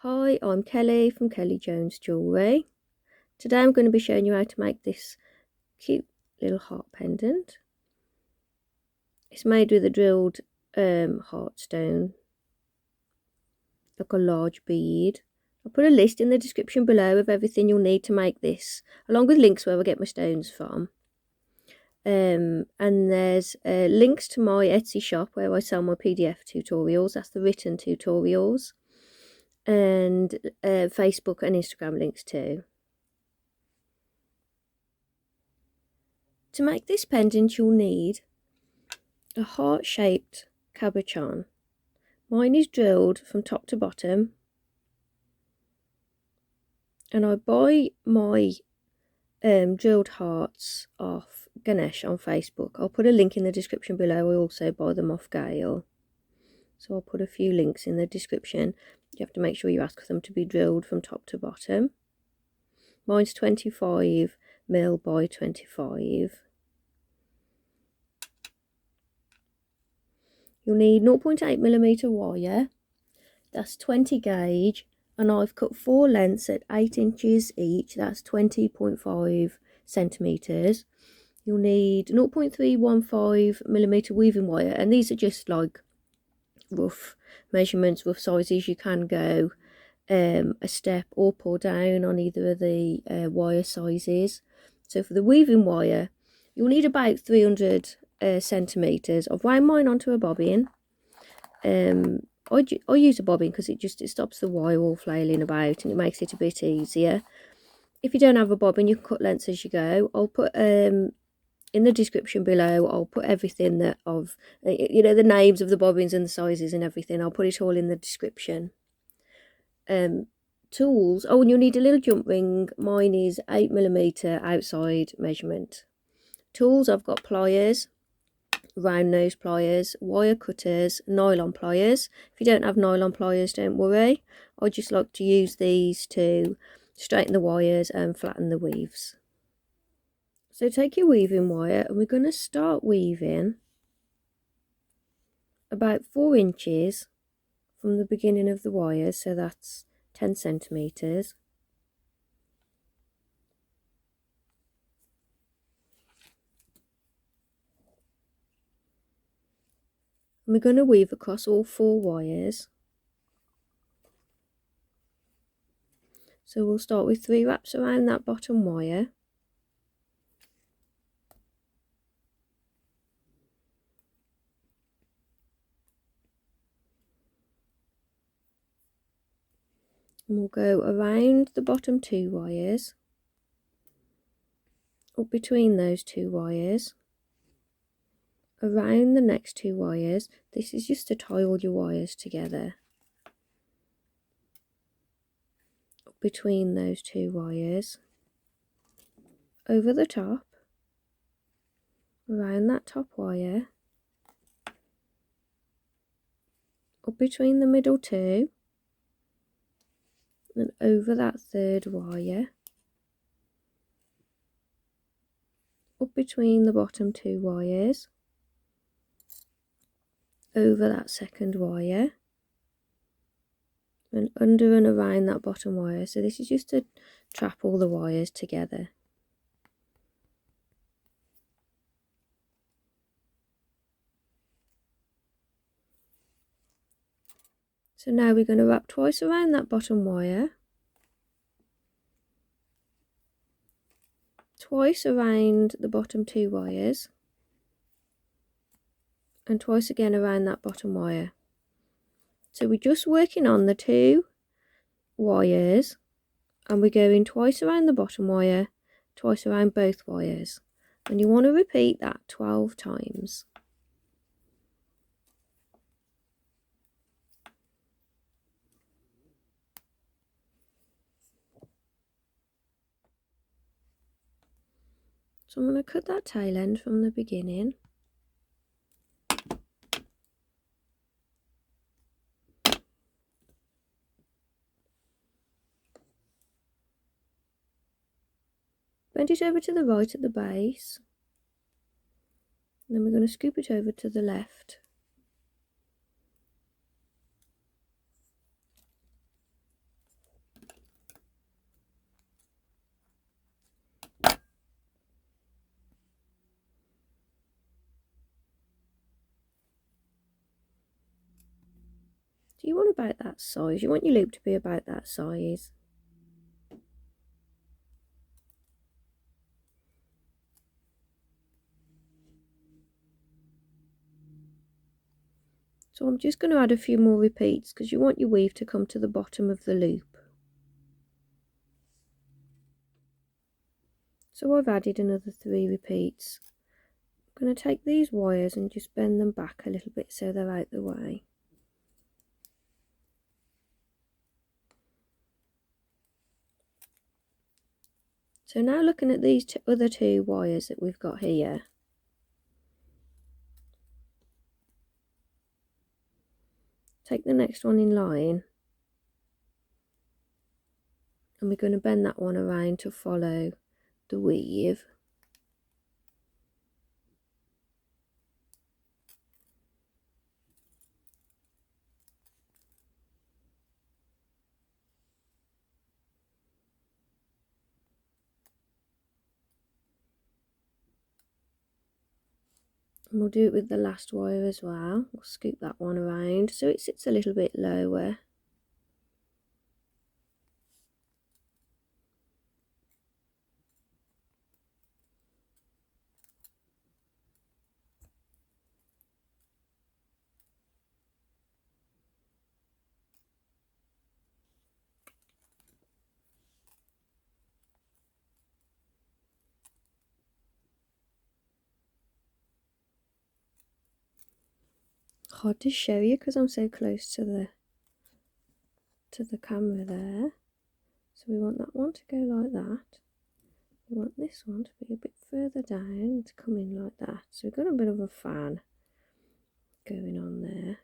Hi, I'm Kelly from Kelly Jones Jewellery. Today I'm going to be showing you how to make this cute little heart pendant. It's made with a drilled heart stone, like a large bead. I'll put a list in the description below of everything you'll need to make this, along with links where I get my stones from. And there's links to my Etsy shop where I sell my PDF tutorials. That's the written tutorials. And Facebook and Instagram links too. To make this pendant you'll need a heart-shaped cabochon. Mine is drilled from top to bottom, and I buy my drilled hearts off Ganesh on Facebook. I'll put a link in the description below. I also buy them off Gail, so I'll put a few links in the description. You have to make sure you ask them to be drilled from top to bottom. Mine's 25mm by 25. You'll need 0.8mm wire, that's 20 gauge, and I've cut 4 lengths at 8 inches each, that's 20.5 centimetres. You'll need 0.315mm weaving wire, and these are just like rough measurements, rough sizes. You can go a step up or down on either of the wire sizes. So for the weaving wire, you'll need about 300 centimetres. I've wound mine onto a bobbin. I use a bobbin because it stops the wire all flailing about and it makes it a bit easier. If you don't have a bobbin, you can cut lengths as you go. I'll put in the description below, I'll put everything that the names of the bobbins and the sizes and everything. I'll put it all in the description. Tools, and you'll need a little jump ring. Mine is 8mm outside measurement. Tools, I've got pliers, round nose pliers, wire cutters, nylon pliers. If you don't have nylon pliers, don't worry. I just like to use these to straighten the wires and flatten the weaves. So take your weaving wire, and we're going to start weaving about 4 inches from the beginning of the wire, so that's 10 centimetres. And we're going to weave across all 4 wires. So we'll start with 3 wraps around that bottom wire. And we'll go around the bottom 2 wires, up between those 2 wires, around the next 2 wires. This is just to tie all your wires together. Up between those 2 wires, over the top, around that top wire, up between the middle 2, and over that 3rd wire, up between the bottom 2 wires, over that 2nd wire, and under and around that bottom wire. So this is just to trap all the wires together. So now we're going to wrap twice around that bottom wire, twice around the bottom 2 wires, and twice again around that bottom wire. So we're just working on the 2 wires, and we're going twice around the bottom wire, twice around both wires, and you want to repeat that 12 times. So I'm going to cut that tail end from the beginning. Bend it over to the right at the base. And then we're going to scoop it over to the left. So you want about that size, you want your loop to be about that size. So I'm just going to add a few more repeats because you want your weave to come to the bottom of the loop. So I've added another 3 repeats. I'm going to take these wires and just bend them back a little bit so they're out the way. So now looking at these other 2 wires that we've got here, take the next one in line and we're going to bend that one around to follow the weave. And we'll do it with the last wire as well. We'll scoop that one around so it sits a little bit lower. Hard to show you because I'm so close to the camera there. So we want that one to go like that. We want this one to be a bit further down to come in like that. So we've got a bit of a fan going on there.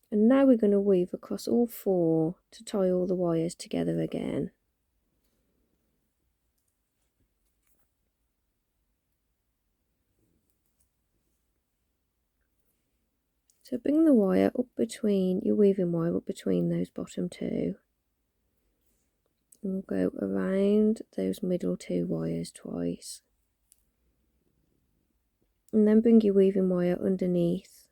And now we're going to weave across all 4 to tie all the wires together again. So bring the wire up between, your weaving wire up between those bottom 2. And we'll go around those middle 2 wires twice. And then bring your weaving wire underneath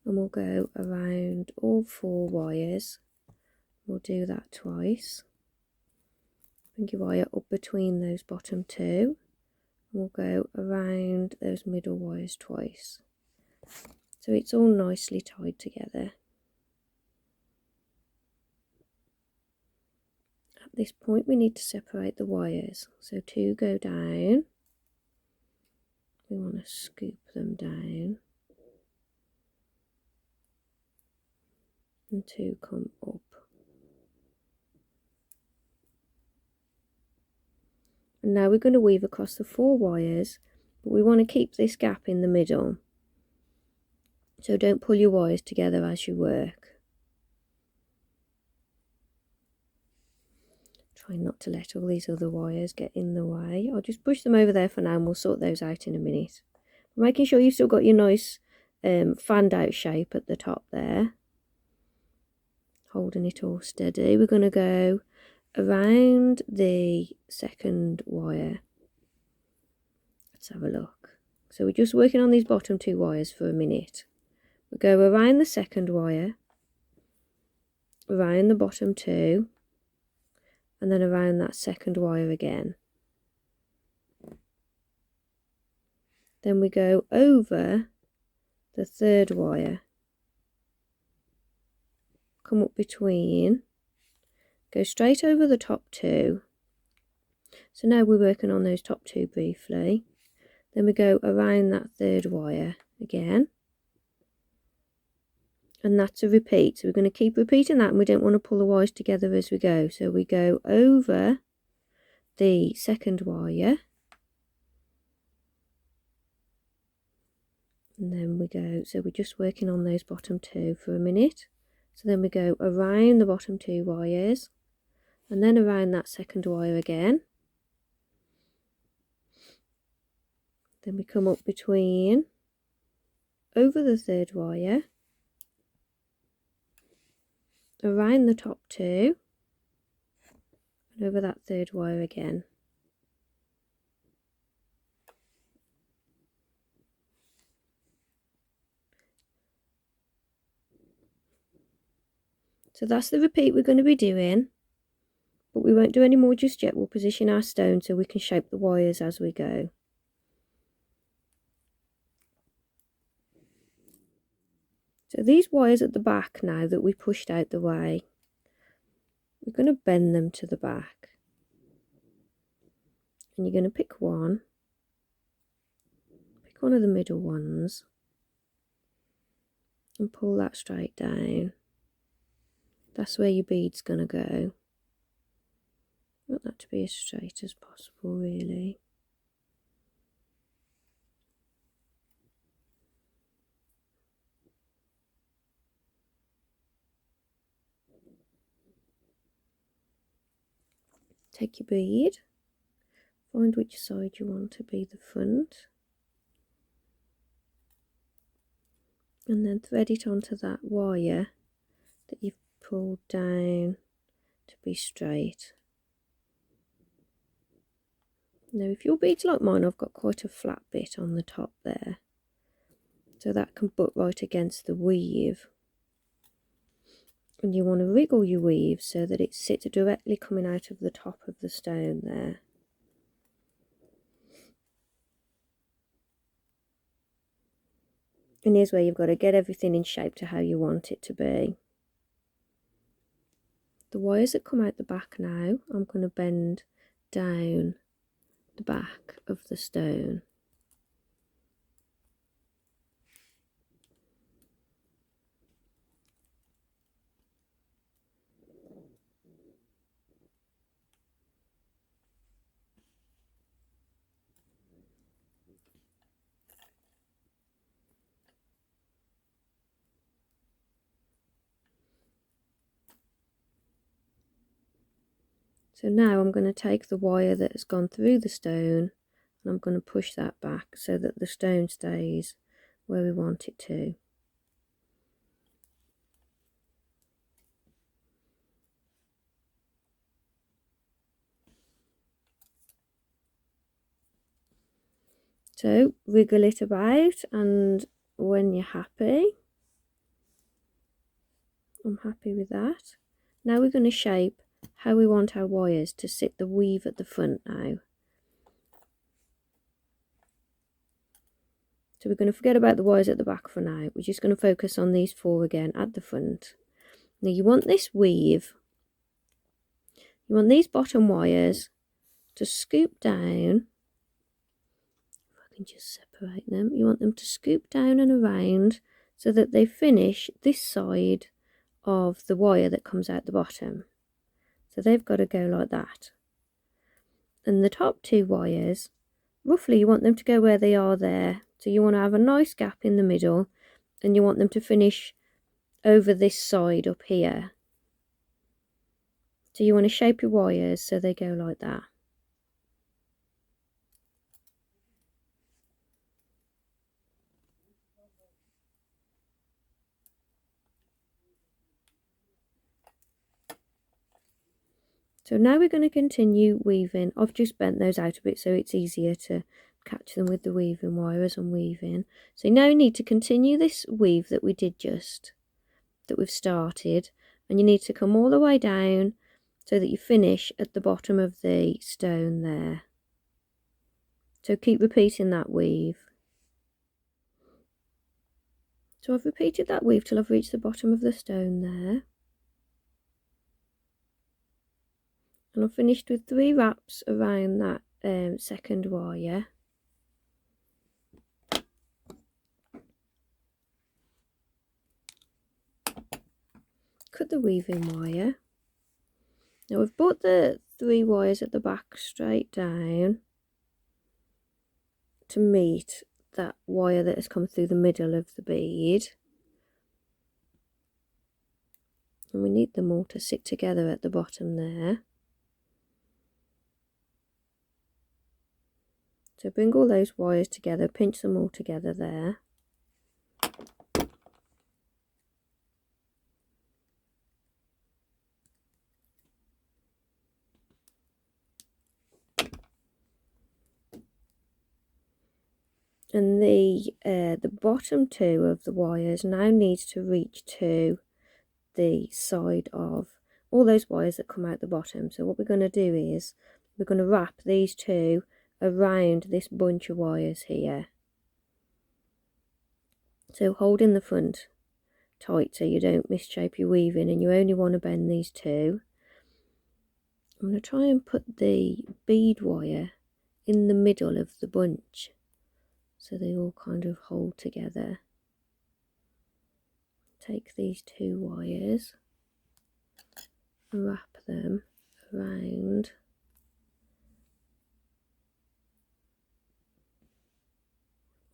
and we'll go around all 4 wires. We'll do that twice. Bring your wire up between those bottom 2 and we'll go around those middle wires twice. So it's all nicely tied together. At this point we need to separate the wires. So 2 go down. We want to scoop them down. And 2 come up. And now we're going to weave across the 4 wires, but we want to keep this gap in the middle. So don't pull your wires together as you work. Try not to let all these other wires get in the way. I'll just push them over there for now and we'll sort those out in a minute. Making sure you've still got your nice fanned out shape at the top there. Holding it all steady. We're going to go around the second wire. Let's have a look. So we're just working on these bottom 2 wires for a minute. We go around the second wire, around the bottom 2, and then around that second wire again. Then we go over the 3rd wire, come up between, go straight over the top 2. So now we're working on those top 2 briefly. Then we go around that 3rd wire again. And that's a repeat. So we're going to keep repeating that and we don't want to pull the wires together as we go. So we go over the 2nd wire. And then we go, so we're just working on those bottom 2 for a minute. So then we go around the bottom 2 wires and then around that 2nd wire again. Then we come up between, over the 3rd wire, around the top 2 and over that 3rd wire again. So that's the repeat we're going to be doing, but we won't do any more just yet. We'll position our stone so we can shape the wires as we go. So these wires at the back now that we pushed out the way, we're going to bend them to the back. And you're going to pick one of the middle ones and pull that straight down. That's where your bead's going to go. I want that to be as straight as possible, really. Take your bead, find which side you want to be the front, and then thread it onto that wire that you've pulled down to be straight. Now if your bead's like mine, I've got quite a flat bit on the top there, so that can butt right against the weave. And you want to wriggle your weave so that it sits directly coming out of the top of the stone there. And here's where you've got to get everything in shape to how you want it to be. The wires that come out the back now, I'm going to bend down the back of the stone. So now I'm going to take the wire that has gone through the stone and I'm going to push that back so that the stone stays where we want it to. So wriggle it about, and when you're happy, I'm happy with that. Now we're going to shape how we want our wires to sit the weave at the front now. So we're going to forget about the wires at the back for now. We're just going to focus on these four again at the front. Now you want this weave, you want these bottom wires to scoop down. If I can just separate them, you want them to scoop down and around so that they finish this side of the wire that comes out the bottom. So they've got to go like that. And the top two wires, roughly you want them to go where they are there. So you want to have a nice gap in the middle, and you want them to finish over this side up here. So you want to shape your wires so they go like that. So now we're going to continue weaving. I've just bent those out a bit so it's easier to catch them with the weaving wire as I'm weaving. So now you need to continue this weave that we did that we've started, and you need to come all the way down so that you finish at the bottom of the stone there. So keep repeating that weave. So I've repeated that weave till I've reached the bottom of the stone there. And I've finished with 3 wraps around that second wire. Cut the weaving wire. Now we've brought the 3 wires at the back straight down to meet that wire that has come through the middle of the bead. And we need them all to sit together at the bottom there. So bring all those wires together, pinch them all together there. And the bottom 2 of the wires now needs to reach to the side of all those wires that come out the bottom. So what we're going to do is we're going to wrap these two around this bunch of wires here. So holding the front tight so you don't misshape your weaving, and you only want to bend these two. I'm going to try and put the bead wire in the middle of the bunch so they all kind of hold together. Take these two wires and wrap them around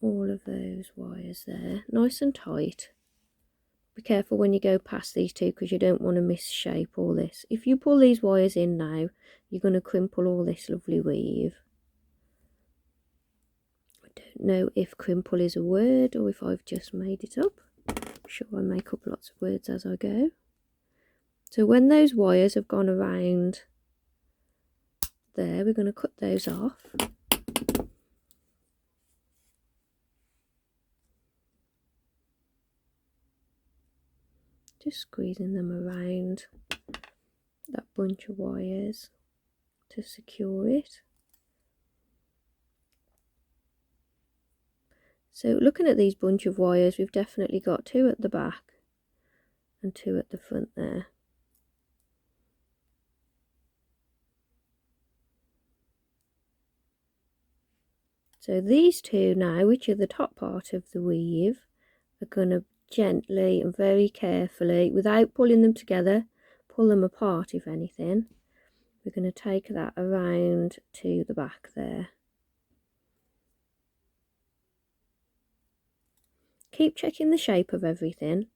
all of those wires there, nice and tight. Be careful when you go past these two because you don't want to misshape all this. If you pull these wires in now, you're going to crimple all this lovely weave. I don't know if crimple is a word or if I've just made it up. I'm sure I make up lots of words as I go. So when those wires have gone around there, we're going to cut those off. Just squeezing them around that bunch of wires to secure it. So looking at these bunch of wires, we've definitely got two at the back and two at the front there. So these two now, which are the top part of the weave, are going to gently and very carefully, without pulling them together, pull them apart if anything. We're going to take that around to the back there. Keep checking the shape of everything.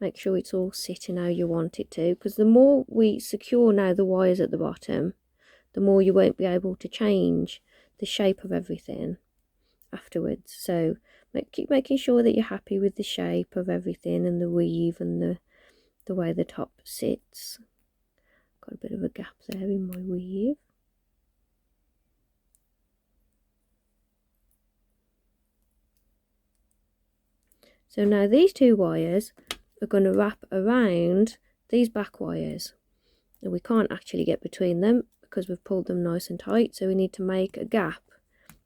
Make sure it's all sitting how you want it to, because the more we secure now the wires at the bottom, the more you won't be able to change the shape of everything afterwards. So keep making sure that you're happy with the shape of everything and the weave and the way the top sits. Got a bit of a gap there in my weave. So now these two wires are going to wrap around these back wires. And we can't actually get between them because we've pulled them nice and tight, so we need to make a gap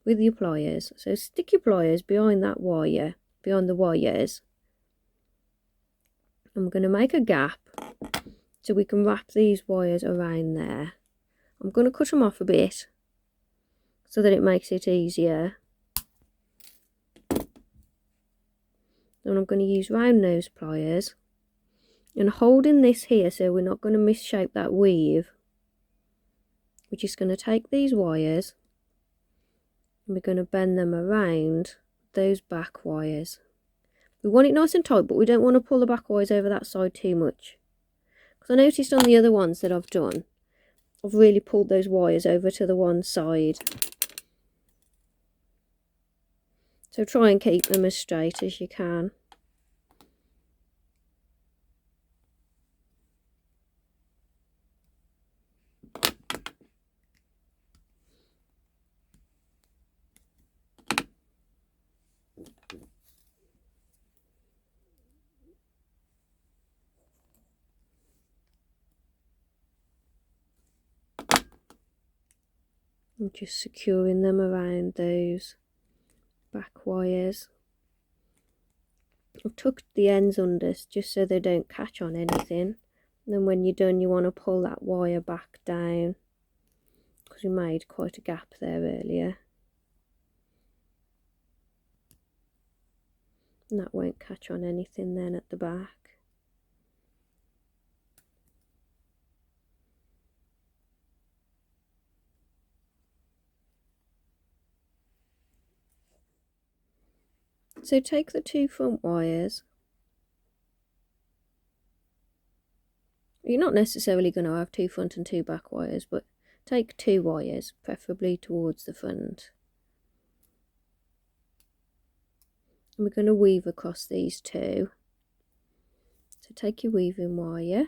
with your pliers. So stick your pliers behind that wire, behind the wires, and we're going to make a gap so we can wrap these wires around there. I'm going to cut them off a bit so that it makes it easier. Then I'm going to use round nose pliers and holding this here so we're not going to misshape that weave. We're just going to take these wires and we're going to bend them around those back wires. We want it nice and tight, but we don't want to pull the back wires over that side too much. Because I noticed on the other ones that I've done, I've really pulled those wires over to the one side. So try and keep them as straight as you can. I'm just securing them around those back wires. I've tucked the ends under just so they don't catch on anything. And then when you're done, you want to pull that wire back down because we made quite a gap there earlier. And that won't catch on anything then at the back. So take the two front wires. You're not necessarily going to have two front and two back wires, but take two wires, preferably towards the front. And we're going to weave across these two. So take your weaving wire.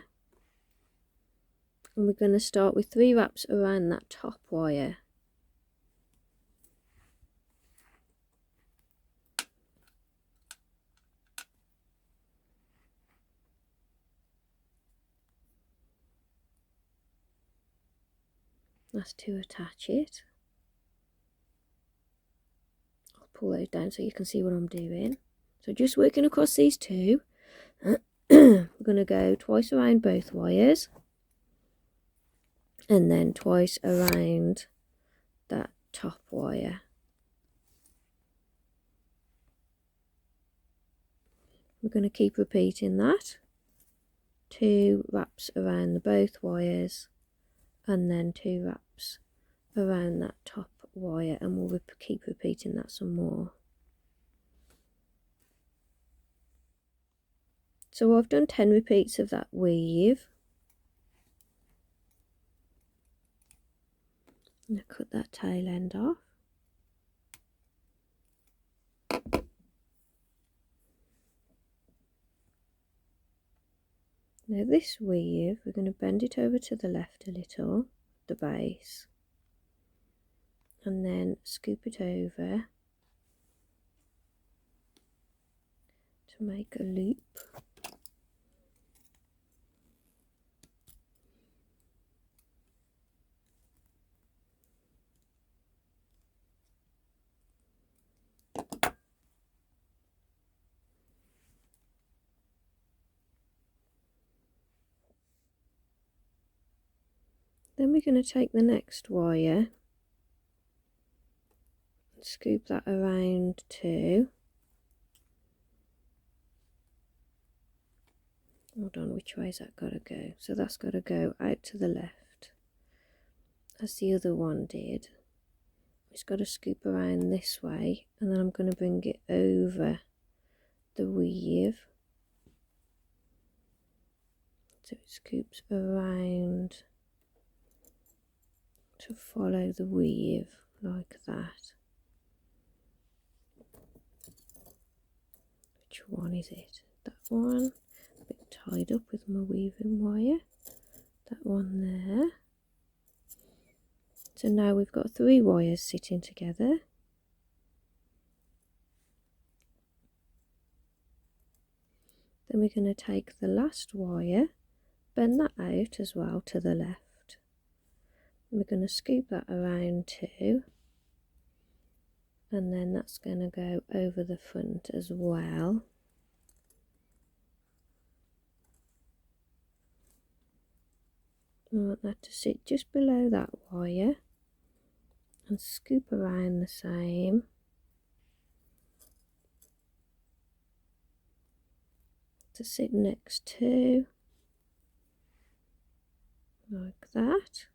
And we're going to start with 3 wraps around that top wire. That's to attach it. I'll pull those down so you can see what I'm doing. So just working across these two, we're going to go twice around both wires and then twice around that top wire. We're going to keep repeating that. 2 wraps around the both wires and then 2 wraps around that top wire, and we'll keep repeating that some more. So I've done 10 repeats of that weave. I'm going to cut that tail end off. Now this weave, we're going to bend it over to the left a little, the base, and then scoop it over to make a loop. Then we're going to take the next wire and scoop that around too. Hold on, which way's that got to go? So that's got to go out to the left, as the other one did. It's got to scoop around this way, and then I'm going to bring it over the weave. So it scoops around to follow the weave like that. Which one is it? That one, a bit tied up with my weaving wire. That one there. So now we've got 3 wires sitting together. Then we're going to take the last wire, bend that out as well to the left. We're going to scoop that around too, and then that's going to go over the front as well. I want that to sit just below that wire and scoop around the same. To sit next to, like that.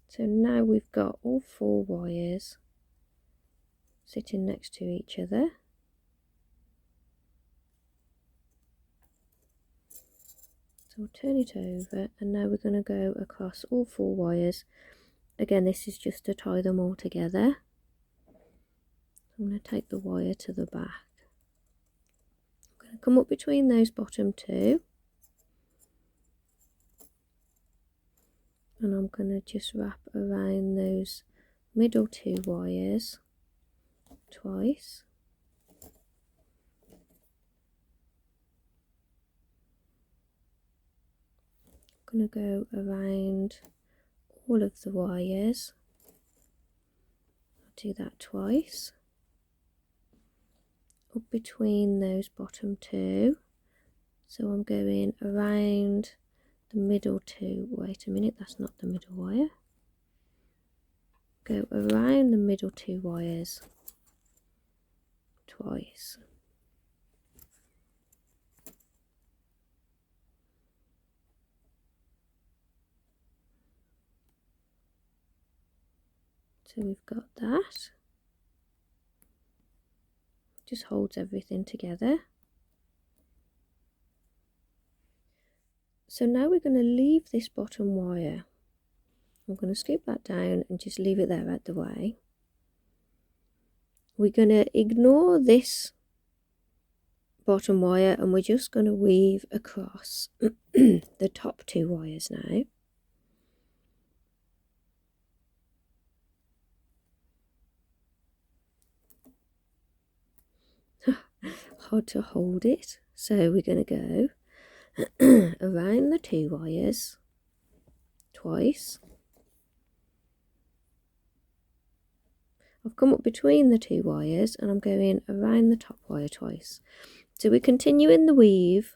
So now we've got all 4 wires sitting next to each other. So we'll turn it over, and now we're going to go across all 4 wires. Again, this is just to tie them all together. I'm going to take the wire to the back. I'm going to come up between those bottom 2. And I'm going to just wrap around those middle 2 wires twice. I'm going to go around all of the wires. I'll do that twice. Up between those bottom 2. So I'm going around the middle 2. Wait a minute, that's not the middle wire. Go around the middle 2 wires twice. So we've got that. Just holds everything together. So now we're going to leave this bottom wire. I'm going to scoop that down and just leave it there out the way. We're going to ignore this bottom wire, and we're just going to weave across the top 2 wires now. Hard to hold it, so we're going to go around the 2 wires twice. I've come up between the 2 wires and I'm going around the top wire twice. So we're continuing the weave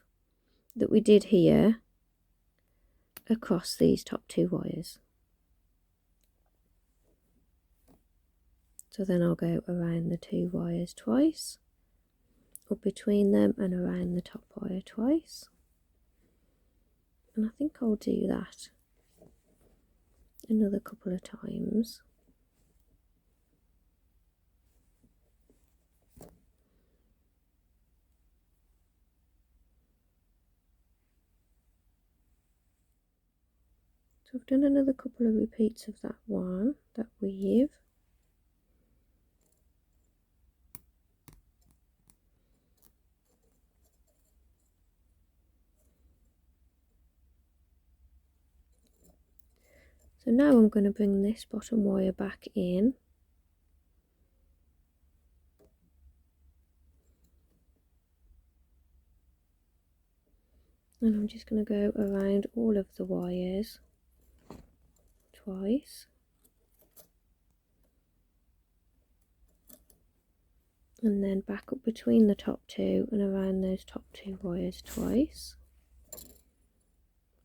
that we did here across these top 2 wires. So then I'll go around the 2 wires twice, up between them and around the top wire twice. And I think I'll do that another couple of times. So I've done another couple of repeats of that weave. So now I'm going to bring this bottom wire back in. And I'm just going to go around all of the wires twice. And then back up between the top 2 and around those top 2 wires twice.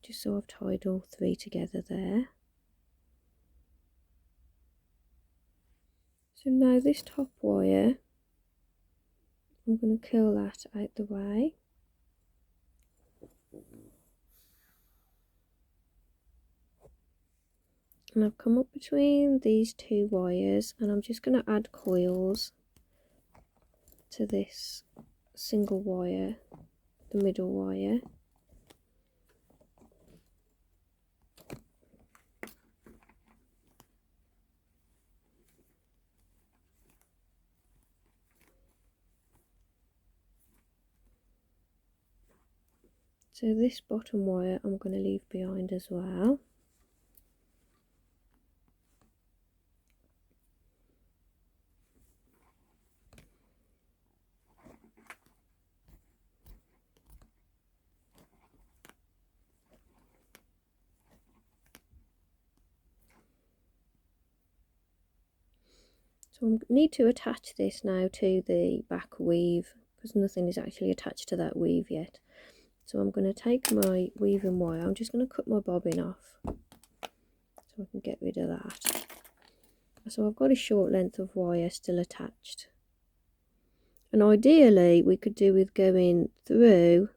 Just so I've tied all 3 together there. So now this top wire, I'm going to curl that out the way. And I've come up between these 2 wires and I'm just going to add coils to this single wire, the middle wire. So this bottom wire I'm going to leave behind as well. So I need to attach this now to the back weave because nothing is actually attached to that weave yet. So I'm going to take my weaving wire, I'm just going to cut my bobbin off so I can get rid of that. So I've got a short length of wire still attached. And ideally we could do with going through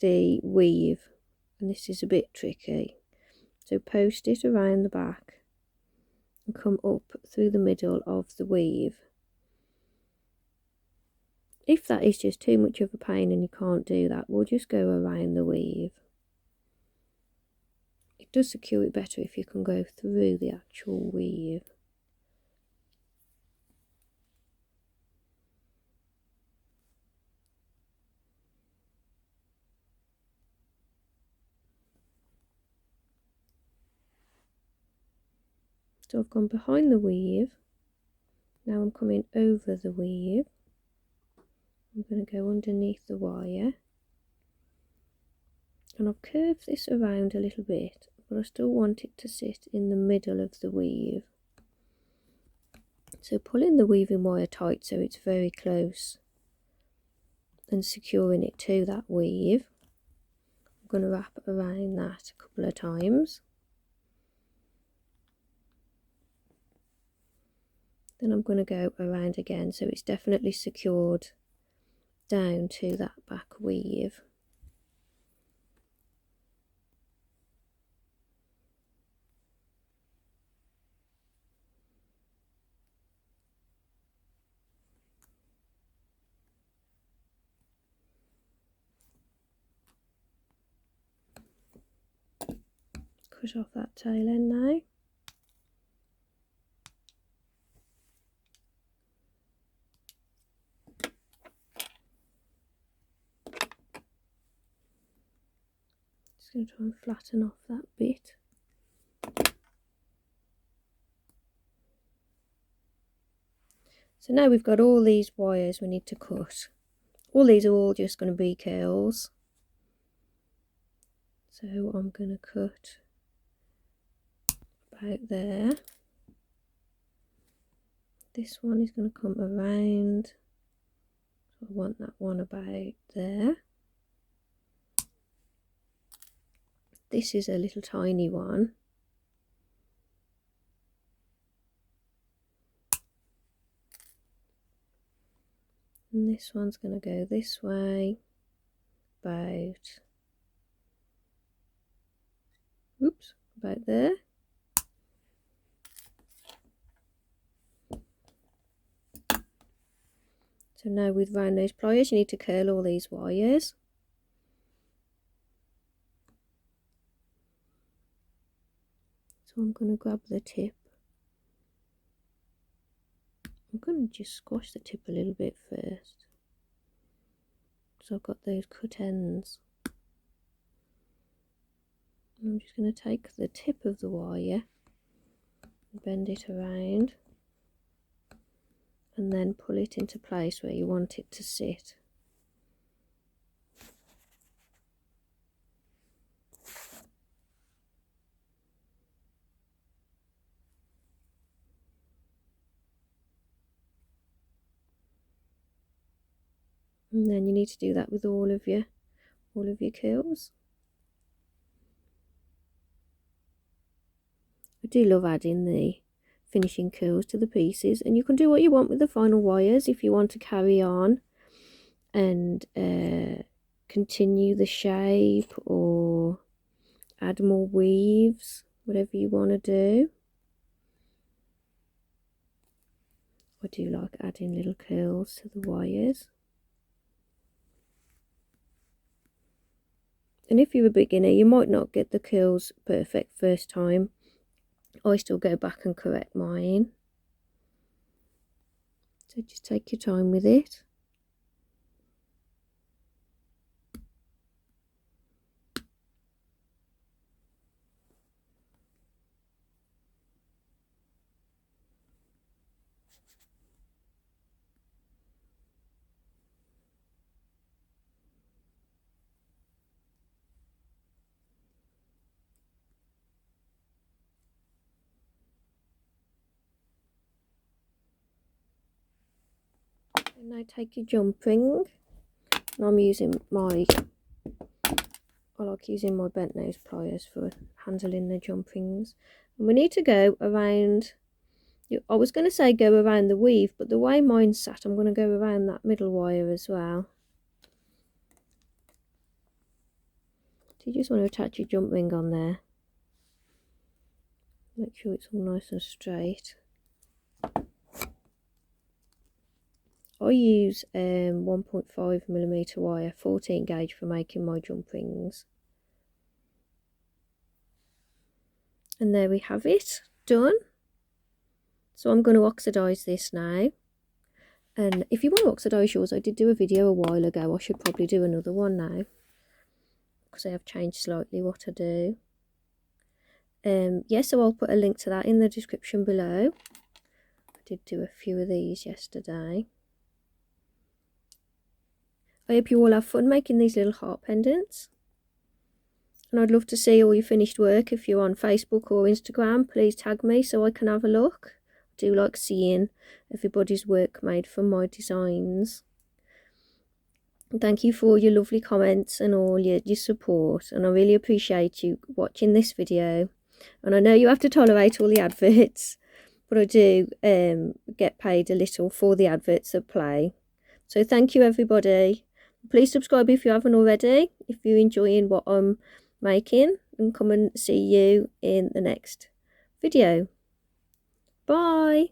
the weave, and this is a bit tricky. So post it around the back and come up through the middle of the weave. If that is just too much of a pain and you can't do that, we'll just go around the weave. It does secure it better if you can go through the actual weave. So I've gone behind the weave, now I'm coming over the weave. I'm going to go underneath the wire and I've curved this around a little bit, but I still want it to sit in the middle of the weave. So pulling the weaving wire tight so it's very close and securing it to that weave. I'm going to wrap around that a couple of times. Then I'm going to go around again so it's definitely secured down to that back weave. Cut off that tail end now. Just going to try and flatten off that bit. So now we've got all these wires we need to cut. All these are all just going to be curls. So I'm going to cut about there. This one is going to come around, so I want that one about there. This is a little tiny one. And this one's going to go this way, about, oops, about there. So now with round nose pliers, you need to curl all these wires. So I'm going to grab the tip. I'm going to just squash the tip a little bit first. So I've got those cut ends. And I'm just going to take the tip of the wire and bend it around. And then pull it into place where you want it to sit. And then you need to do that with all of your curls. I do love adding the finishing curls to the pieces, and you can do what you want with the final wires if you want to carry on and continue the shape or add more weaves, whatever you want to do. I do like adding little curls to the wires. And if you're a beginner, you might not get the curls perfect first time. I still go back and correct mine. So just take your time with it. And now take your jump ring, and I'm using I like using my bent nose pliers for handling the jump rings. And we need to go around, I was going to say go around the weave, but the way mine's sat, I'm going to go around that middle wire as well. So you just want to attach your jump ring on there. Make sure it's all nice and straight. I use 1.5mm wire, 14 gauge for making my jump rings. And there we have it, done. So I'm going to oxidise this now. And if you want to oxidise yours, I did do a video a while ago. I should probably do another one now, because I have changed slightly what I do. Yeah, so I'll put a link to that in the description below. I did do a few of these yesterday. I hope you all have fun making these little heart pendants. And I'd love to see all your finished work. If you're on Facebook or Instagram, please tag me so I can have a look. I do like seeing everybody's work made from my designs. Thank you for all your lovely comments and all your support. And I really appreciate you watching this video. And I know you have to tolerate all the adverts, but I do get paid a little for the adverts that play. So thank you, everybody. Please subscribe if you haven't already, if you're enjoying what I'm making, and come and see you in the next video. Bye.